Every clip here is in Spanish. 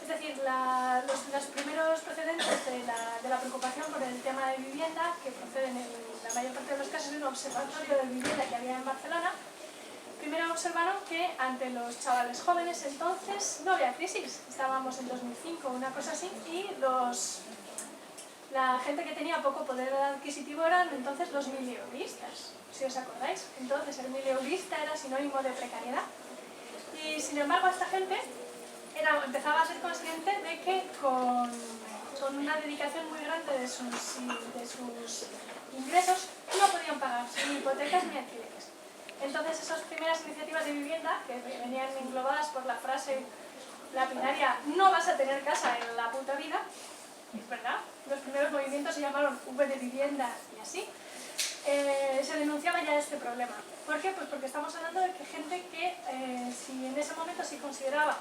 Es decir, los primeros precedentes de la preocupación por el tema de vivienda, que proceden en la mayor parte de los casos de un observatorio de vivienda que había en Barcelona, primero observaron que ante los chavales jóvenes entonces no había crisis. Estábamos en 2005, una cosa así, y la gente que tenía poco poder adquisitivo eran entonces los mileuristas, si os acordáis. Entonces el mileurista era sinónimo de precariedad. Y sin embargo esta gente empezaba a ser consciente de que con una dedicación muy grande de sus ingresos no podían pagar ni hipotecas ni alquileres. Entonces esas primeras iniciativas de vivienda, que venían englobadas por la frase lapidaria "no vas a tener casa en la puta vida", es verdad, los primeros movimientos se llamaron V de vivienda y así, se denunciaba ya este problema. ¿Por qué? Pues porque estamos hablando de que gente que, si en ese momento se consideraba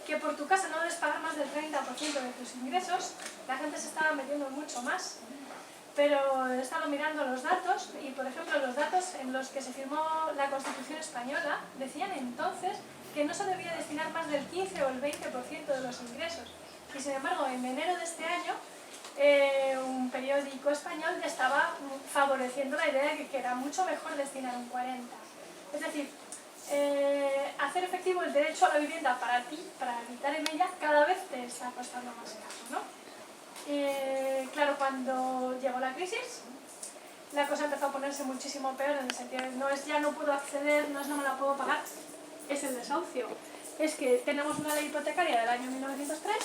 que por tu casa no debes pagar más del 30% de tus ingresos, la gente se estaba metiendo mucho más. Pero he estado mirando los datos y, por ejemplo, los datos en los que se firmó la Constitución Española decían entonces que no se debía destinar más del 15 o el 20% de los ingresos. Y sin embargo, en enero de este año, un periódico español ya estaba favoreciendo la idea de que era mucho mejor destinar un 40%. Es decir, hacer efectivo el derecho a la vivienda para ti, para habitar en ella, cada vez te está costando más caro, ¿no? Claro, cuando llegó la crisis, la cosa empezó a ponerse muchísimo peor, en el sentido de no es ya no puedo acceder, no es no me la puedo pagar, es el desahucio. Es que tenemos una ley hipotecaria del año 1903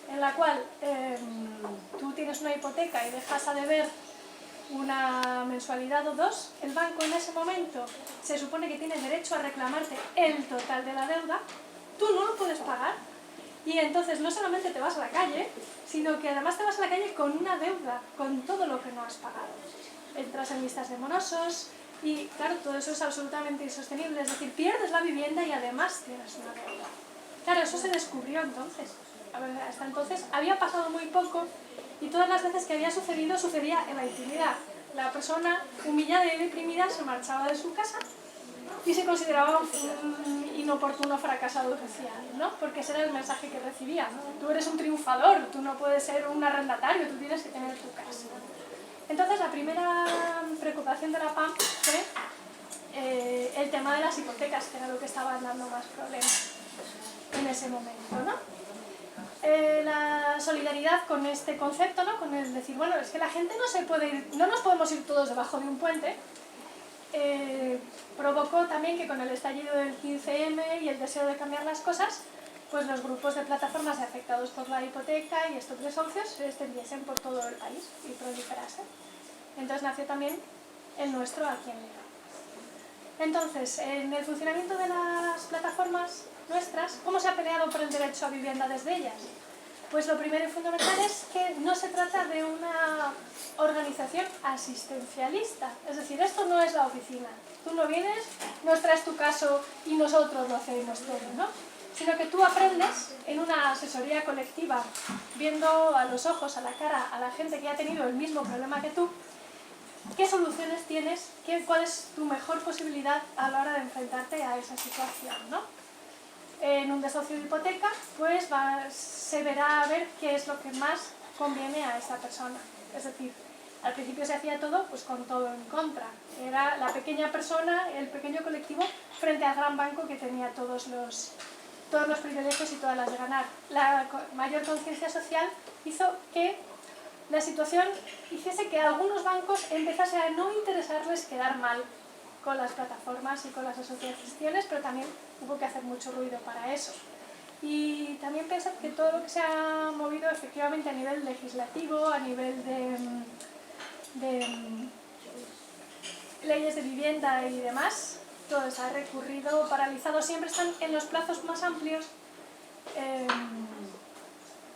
en la cual tú tienes una hipoteca y dejas a deber una mensualidad o dos, el banco en ese momento se supone que tiene derecho a reclamarte el total de la deuda, tú no lo puedes pagar. Y entonces no solamente te vas a la calle, sino que además te vas a la calle con una deuda, con todo lo que no has pagado. Entras en listas de morosos y, claro, todo eso es absolutamente insostenible. Es decir, pierdes la vivienda y además tienes una deuda. Claro, eso se descubrió entonces. Hasta entonces había pasado muy poco y todas las veces que había sucedido, sucedía en la intimidad. La persona humillada y deprimida se marchaba de su casa y se consideraba un inoportuno fracasado social, ¿no? Porque ese era el mensaje que recibía, ¿no? Tú eres un triunfador, tú no puedes ser un arrendatario, tú tienes que tener tu casa. Entonces la primera preocupación de la PAM fue el tema de las hipotecas, que era lo que estaba dando más problemas en ese momento, ¿no? La solidaridad con este concepto, ¿no? Con el decir, bueno, es que la gente no se puede ir, no nos podemos ir todos debajo de un puente, provocó también que con el estallido del 15M y el deseo de cambiar las cosas, pues los grupos de plataformas afectados por la hipoteca y estos desahucios se extendiesen por todo el país y proliferasen. Entonces nació también el nuestro aquí en León. Entonces, en el funcionamiento de las plataformas nuestras, ¿cómo se ha peleado por el derecho a vivienda desde ellas? Pues lo primero y fundamental es que no se trata de una organización asistencialista. Es decir, esto no es la oficina. Tú no vienes, nos traes tu caso y nosotros lo hacemos todo, ¿no? Sino que tú aprendes en una asesoría colectiva, viendo a los ojos, a la cara, a la gente que ha tenido el mismo problema que tú, qué soluciones tienes, cuál es tu mejor posibilidad a la hora de enfrentarte a esa situación, ¿no? En un desahucio de hipoteca, pues se verá a ver qué es lo que más conviene a esa persona. Es decir, al principio se hacía todo pues con todo en contra. Era la pequeña persona, el pequeño colectivo, frente al gran banco que tenía todos los privilegios y todas las de ganar. La mayor conciencia social hizo que la situación hiciese que a algunos bancos empezase a no interesarles quedar mal con las plataformas y con las asociaciones, pero también hubo que hacer mucho ruido para eso. Y también pensar que todo lo que se ha movido efectivamente a nivel legislativo, a nivel de leyes de vivienda y demás, todo está recurrido, paralizado, siempre están en los plazos más amplios.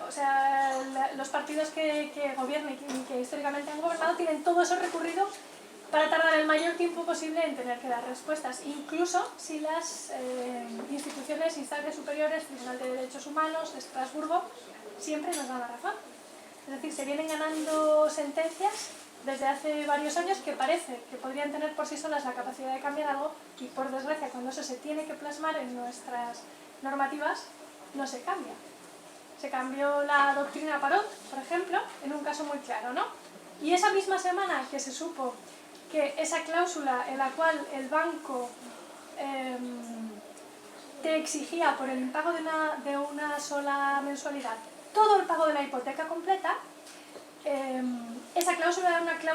O sea, los partidos que gobiernan y que históricamente han gobernado tienen todo eso recurrido para tardar el mayor tiempo posible en tener que dar respuestas, incluso si las instituciones, instancias superiores, Tribunal de Derechos Humanos de Estrasburgo, siempre nos dan la razón. Es decir, se vienen ganando sentencias desde hace varios años que parece que podrían tener por sí solas la capacidad de cambiar algo y, por desgracia, cuando eso se tiene que plasmar en nuestras normativas, no se cambia. Se cambió la doctrina Parot, por ejemplo, en un caso muy claro, ¿no? Y esa misma semana que se supo que esa cláusula en la cual el banco te exigía por el impago de una sola mensualidad todo el pago de la hipoteca completa, esa cláusula era una cláusula